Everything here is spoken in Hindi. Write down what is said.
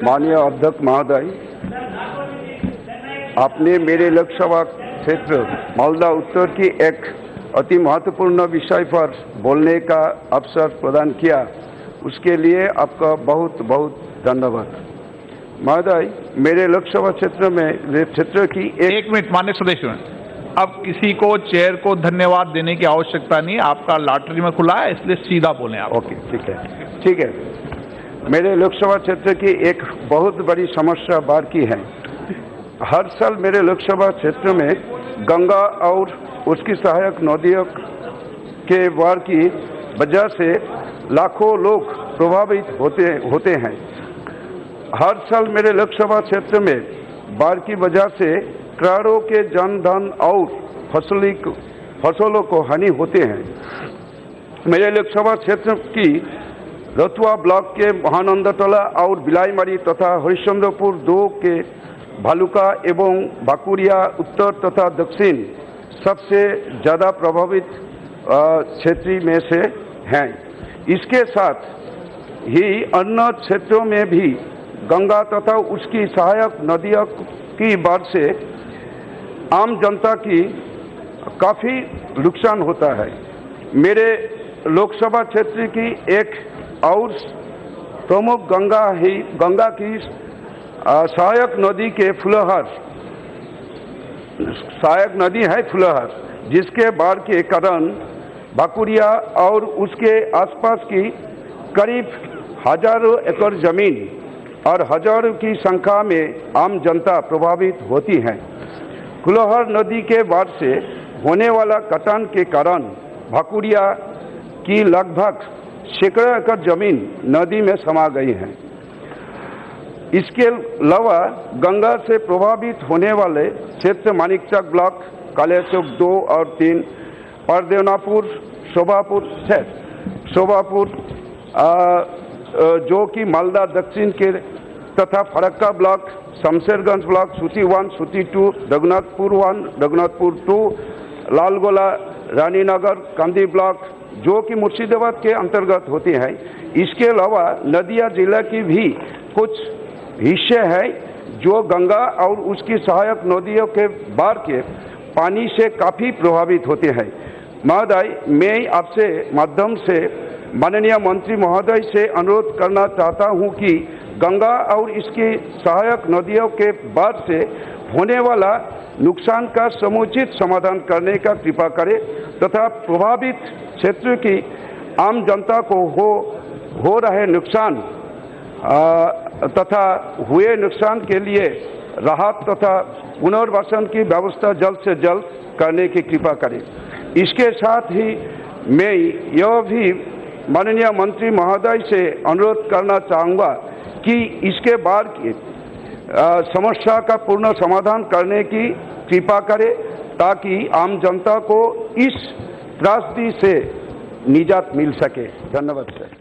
माननीय अध्यक्ष महोदय, आपने मेरे लोकसभा क्षेत्र मालदा उत्तर की एक अति महत्वपूर्ण विषय पर बोलने का अवसर प्रदान किया, उसके लिए आपका बहुत बहुत धन्यवाद। महोदय, मेरे लोकसभा क्षेत्र की एक मिनट माननीय सदस्य, अब किसी को चेयर को धन्यवाद देने की आवश्यकता नहीं, आपका लॉटरी में खुला है, इसलिए सीधा बोलें आप। ओके, ठीक है। मेरे लोकसभा क्षेत्र की एक बहुत बड़ी समस्या बाढ़ की है। हर साल मेरे लोकसभा क्षेत्र में गंगा और उसकी सहायक नदियों के बाढ़ की वजह से लाखों लोग प्रभावित होते हैं। हर साल मेरे लोकसभा क्षेत्र में बाढ़ की वजह से करोड़ों के जन धन और फसलों को हानि होते हैं। मेरे लोकसभा क्षेत्र की रतुआ ब्लॉक के महानंदटोला और बिलाईमारी तथा हरिश्चंद्रपुर 2 के भालुका एवं बाकुरिया उत्तर तथा दक्षिण सबसे ज़्यादा प्रभावित क्षेत्र में से हैं। इसके साथ ही अन्य क्षेत्रों में भी गंगा तथा उसकी सहायक नदियों की बाढ़ से आम जनता की काफ़ी नुकसान होता है। मेरे लोकसभा क्षेत्र की एक और प्रमुख गंगा की सहायक नदी के सहायक नदी है फुलहर, जिसके बाढ़ के कारण बाकुरिया और उसके आसपास की करीब हजारों एकड़ जमीन और हजारों की संख्या में आम जनता प्रभावित होती है। फुलहर नदी के बाढ़ से होने वाला कटान के कारण बाकुरिया की लगभग सैकड़ों एकड़ जमीन नदी में समा गई है। इसके अलावा गंगा से प्रभावित होने वाले क्षेत्र मानिकचक ब्लॉक, कालियाचौक 2 और 3, परदेवनापुर, शोभापुर जो कि मालदा दक्षिण के तथा फरक्का ब्लॉक, शमशेरगंज ब्लॉक, सूती 1, सूती 2, रघुनाथपुर 1, रघुनाथपुर 2, लालगोला, रानीनगर, कांदी ब्लॉक जो कि मुर्शिदाबाद के अंतर्गत होती है। इसके अलावा नदिया जिला की भी कुछ हिस्से हैं जो गंगा और उसकी सहायक नदियों के बाढ़ के पानी से काफ़ी प्रभावित होते हैं। महोदय, मैं आपसे माध्यम से माननीय मंत्री महोदय से अनुरोध करना चाहता हूं कि गंगा और इसकी सहायक नदियों के बाढ़ से होने वाला नुकसान का समुचित समाधान करने का कृपा करें तथा प्रभावित क्षेत्र की आम जनता को हो रहे नुकसान तथा हुए नुकसान के लिए राहत तथा पुनर्वासन की व्यवस्था जल्द से जल्द करने की कृपा करें। इसके साथ ही मैं यह भी माननीय मंत्री महोदय से अनुरोध करना चाहूँगा कि इसके बाद की समस्या का पूर्ण समाधान करने की कृपा करें ताकि आम जनता को इस त्रासदी से निजात मिल सके। धन्यवाद सर।